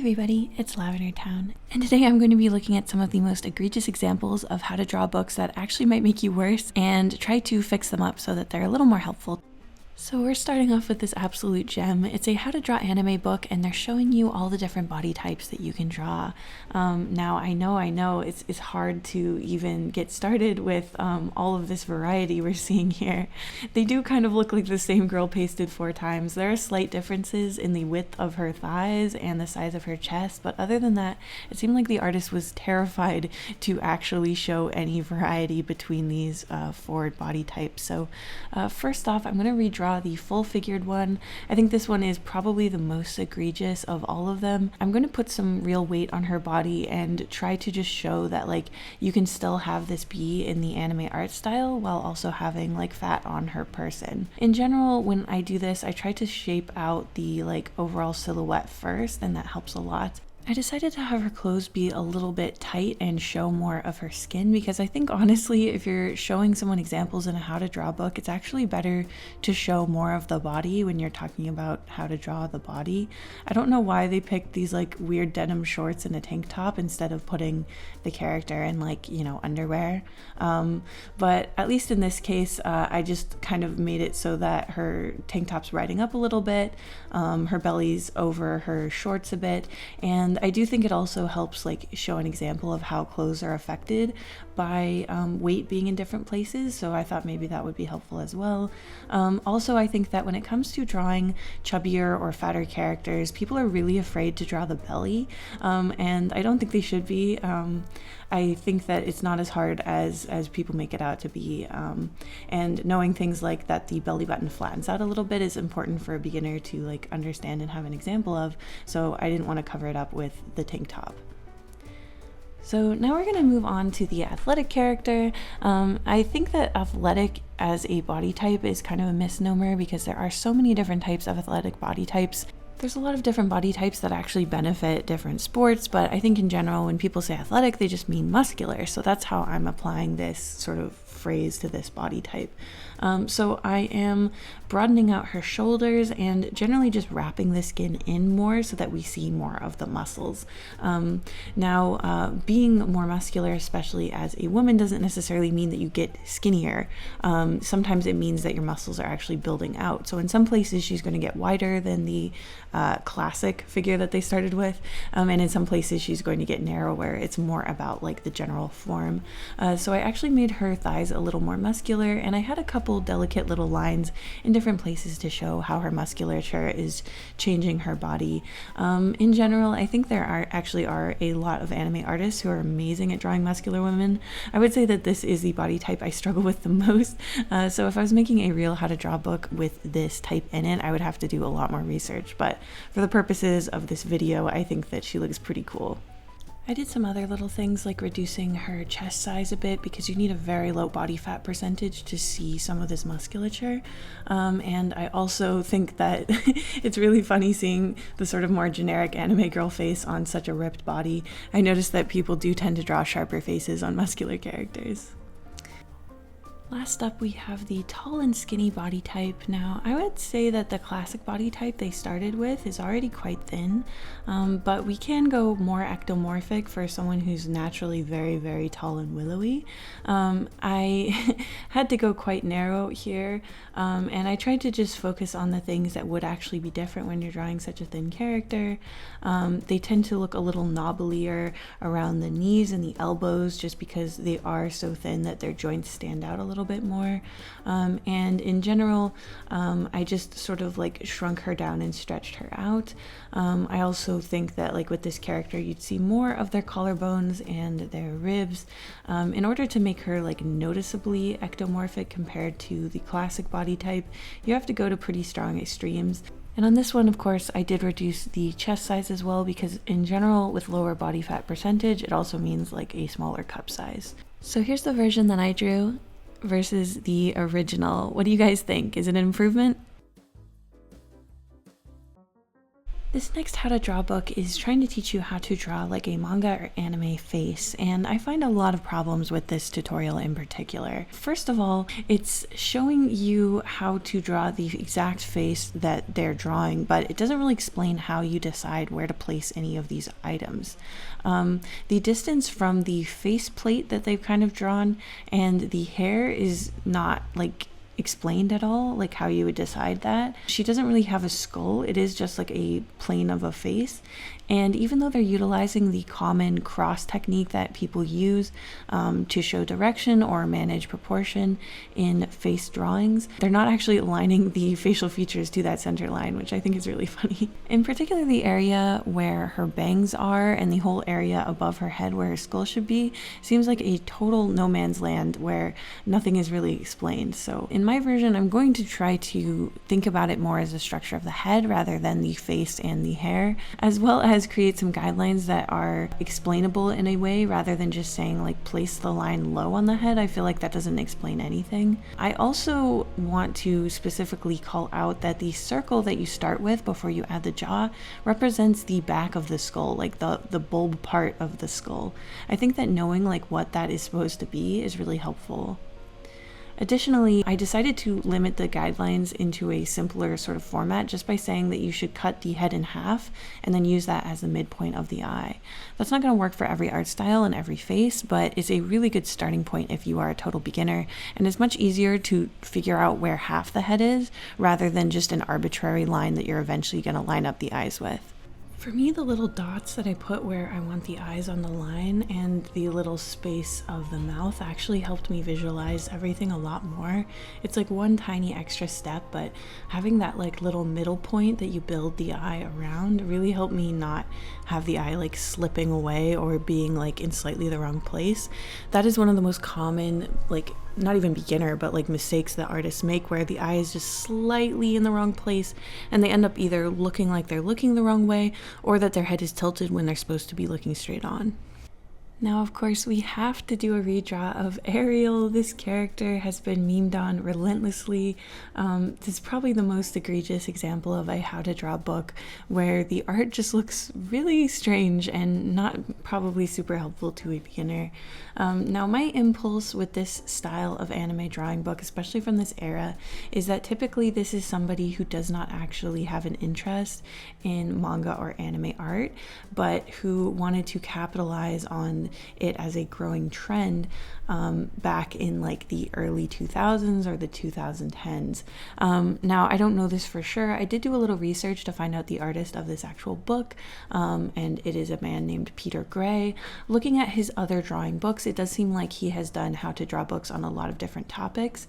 everybody, it's LavenderTowne, and today I'm going to be looking at some of the most egregious examples of how to draw books that actually might make you worse and try to fix them up so that they're a little more helpful. So we're starting off with this absolute gem. It's a how to draw anime book, and they're showing you all the different body types that you can draw. Now I know it's hard to even get started with all of this variety we're seeing here. They do kind of look like the same girl pasted 4 times. There are slight differences in the width of her thighs and the size of her chest, but other than that, it seemed like the artist was terrified to actually show any variety between these 4 body types. So first off, I'm going to redraw the full figured one. I think this one is probably the most egregious of all of them. I'm going to put some real weight on her body and try to just show that like you can still have this be in the anime art style while also having like fat on her person. In general, when I do this, I try to shape out the like overall silhouette first, and that helps a lot. I decided to have her clothes be a little bit tight and show more of her skin because I think honestly if you're showing someone examples in a how to draw book, it's actually better to show more of the body when you're talking about how to draw the body. I don't know why they picked these like weird denim shorts and a tank top instead of putting the character in like, you know, underwear. But at least in this case, I just kind of made it so that her tank top's riding up a little bit, her belly's over her shorts a bit, and I do think it also helps like show an example of how clothes are affected by weight being in different places, so I thought maybe that would be helpful as well. Also, I think that when it comes to drawing chubbier or fatter characters, people are really afraid to draw the belly, and I don't think they should be. I think that it's not as hard as people make it out to be, and knowing things like that the belly button flattens out a little bit is important for a beginner to like understand and have an example of, so I didn't want to cover it up with the tank top. So now we're going to move on to the athletic character. I think that athletic as a body type is kind of a misnomer because there are so many different types of athletic body types. There's a lot of different body types that actually benefit different sports, but I think in general when people say athletic, they just mean muscular. So that's how I'm applying this sort of phrase to this body type. So I am broadening out her shoulders and generally just wrapping the skin in more so that we see more of the muscles. Now, being more muscular, especially as a woman, doesn't necessarily mean that you get skinnier. Sometimes it means that your muscles are actually building out. So in some places she's going to get wider than the classic figure that they started with, and in some places she's going to get narrower. It's more about like the general form. So I actually made her thighs a little more muscular, and I had a couple delicate little lines in different places to show how her musculature is changing her body. In general, I think there are a lot of anime artists who are amazing at drawing muscular women. I would say that this is the body type I struggle with the most. So if I was making a real how to draw book with this type in it, I would have to do a lot more research, but for the purposes of this video, I think that she looks pretty cool. I did some other little things like reducing her chest size a bit because you need a very low body fat percentage to see some of this musculature. And I also think that it's really funny seeing the sort of more generic anime girl face on such a ripped body. I noticed that people do tend to draw sharper faces on muscular characters. Last up, we have the tall and skinny body type. Now, I would say that the classic body type they started with is already quite thin, but we can go more ectomorphic for someone who's naturally very, very tall and willowy. I had to go quite narrow here, and I tried to just focus on the things that would actually be different when you're drawing such a thin character. They tend to look a little knobblier around the knees and the elbows just because they are so thin that their joints stand out a little bit more, and in general I just sort of like shrunk her down and stretched her out. I also think that like with this character you'd see more of their collarbones and their ribs in order to make her like noticeably ectomorphic compared to the classic body type. You have to go to pretty strong extremes. And on this one, of course, I did reduce the chest size as well because in general with lower body fat percentage it also means like a smaller cup size. So here's the version that I drew versus the original. What do you guys think? Is it an improvement? This next how to draw book is trying to teach you how to draw like a manga or anime face, and I find a lot of problems with this tutorial in particular. First of all, it's showing you how to draw the exact face that they're drawing, but it doesn't really explain how you decide where to place any of these items. The distance from the face plate that they've kind of drawn and the hair is not like explained at all, like how you would decide that. She doesn't really have a skull, it is just like a plane of a face. And even though they're utilizing the common cross technique that people use to show direction or manage proportion in face drawings, they're not actually aligning the facial features to that center line, which I think is really funny. In particular, the area where her bangs are and the whole area above her head where her skull should be seems like a total no man's land where nothing is really explained. So in my version, I'm going to try to think about it more as a structure of the head rather than the face and the hair, as well as create some guidelines that are explainable in a way rather than just saying like place the line low on the head. I feel like that doesn't explain anything. I also want to specifically call out that the circle that you start with before you add the jaw represents the back of the skull, like the bulb part of the skull. I think that knowing like what that is supposed to be is really helpful. Additionally, I decided to limit the guidelines into a simpler sort of format just by saying that you should cut the head in half and then use that as the midpoint of the eye. That's not going to work for every art style and every face, but it's a really good starting point if you are a total beginner, and it's much easier to figure out where half the head is rather than just an arbitrary line that you're eventually going to line up the eyes with. For me, the little dots that I put where I want the eyes on the line and the little space of the mouth actually helped me visualize everything a lot more. It's like one tiny extra step, but having that like little middle point that you build the eye around really helped me not have the eye like slipping away or being like in slightly the wrong place. That is one of the most common, like not even beginner, but like mistakes that artists make where the eye is just slightly in the wrong place and they end up either looking like they're looking the wrong way or that their head is tilted when they're supposed to be looking straight on. Now, of course, we have to do a redraw of Ariel. This character has been memed on relentlessly. This is probably the most egregious example of a how to draw book where the art just looks really strange and not probably super helpful to a beginner. Now, my impulse with this style of anime drawing book, especially from this era, is that typically this is somebody who does not actually have an interest in manga or anime art, but who wanted to capitalize on it as a growing trend back in like the early 2000s or the 2010s. Now, I don't know this for sure. I did do a little research to find out the artist of this actual book, and it is a man named Peter Gray. Looking at his other drawing books, it does seem like he has done how to draw books on a lot of different topics.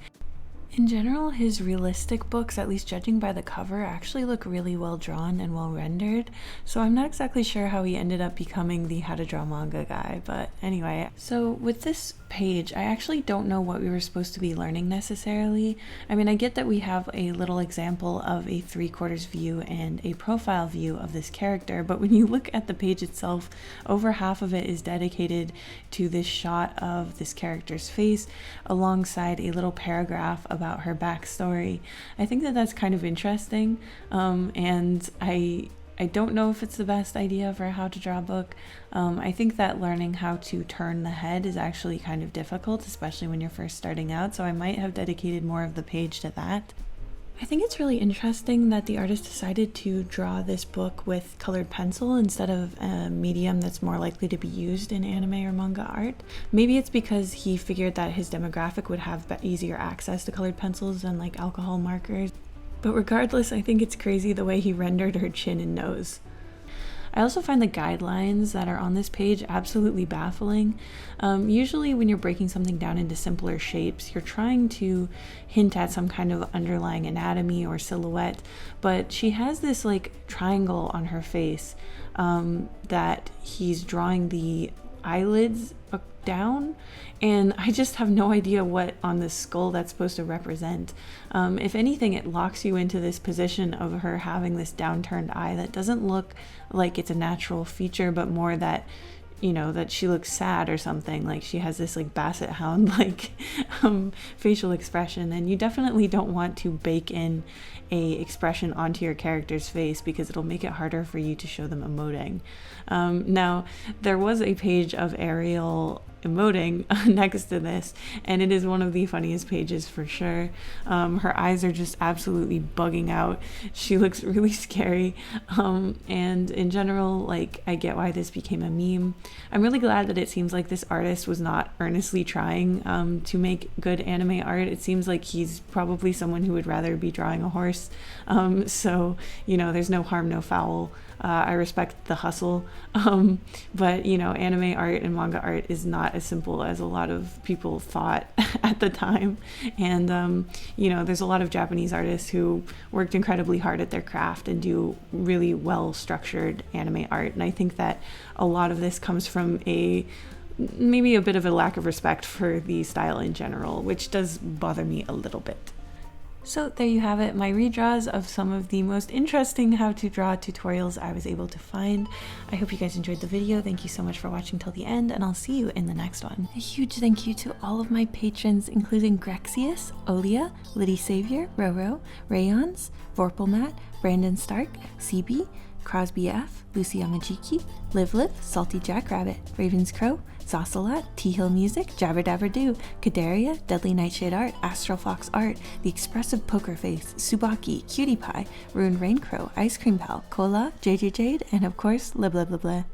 In general, his realistic books, at least judging by the cover, actually look really well drawn and well rendered, so I'm not exactly sure how he ended up becoming the how to draw manga guy, but anyway. So with this page, I actually don't know what we were supposed to be learning necessarily. I mean, I get that we have a little example of a 3/4 view and a profile view of this character, but when you look at the page itself, over half of it is dedicated to this shot of this character's face alongside a little paragraph about her backstory. I think that that's kind of interesting, and I don't know if it's the best idea for how to draw a book. I think that learning how to turn the head is actually kind of difficult, especially when you're first starting out, so I might have dedicated more of the page to that. I think it's really interesting that the artist decided to draw this book with colored pencil instead of a medium that's more likely to be used in anime or manga art. Maybe it's because he figured that his demographic would have easier access to colored pencils than like alcohol markers. But regardless, I think it's crazy the way he rendered her chin and nose. I also find the guidelines that are on this page absolutely baffling. Usually when you're breaking something down into simpler shapes, you're trying to hint at some kind of underlying anatomy or silhouette, but she has this like triangle on her face that he's drawing the eyelids down, and I just have no idea what on the skull that's supposed to represent. If anything, it locks you into this position of her having this downturned eye that doesn't look like it's a natural feature, but more that you know, that she looks sad or something, like she has this like basset hound like facial expression, and you definitely don't want to bake in a expression onto your character's face because it'll make it harder for you to show them emoting. Now, there was a page of Ariel emoting next to this, and it is one of the funniest pages for sure. Her eyes are just absolutely bugging out. She looks really scary, and in general, like, I get why this became a meme. I'm really glad that it seems like this artist was not earnestly trying to make good anime art. It seems like he's probably someone who would rather be drawing a horse, so, you know, there's no harm, no foul. I respect the hustle, but, you know, anime art and manga art is not as simple as a lot of people thought at the time. And, you know, there's a lot of Japanese artists who worked incredibly hard at their craft and do really well structured anime art. And I think that a lot of this comes from maybe a bit of a lack of respect for the style in general, which does bother me a little bit. So there you have it, my redraws of some of the most interesting how to draw tutorials I was able to find. I hope you guys enjoyed the video. Thank you so much for watching till the end, and I'll see you in the next one. A huge thank you to all of my patrons, including Grexius, Olia, Liddy Savior, Roro, Rayons, Vorpalmat, Brandon Stark, CB, Crosby F, Lucy Yamajiki, Liv Liv, Salty Jackrabbit, Ravens Crow, Zosalot, T-Hill Music, Jabber Dabber Doo, Kadaria, Deadly Nightshade Art, Astral Fox Art, The Expressive Poker Face, Subaki, Cutie Pie, Ruined Raincrow, Ice Cream Pal, Cola, JJ Jade, and of course, Lib Lib Lib Lib.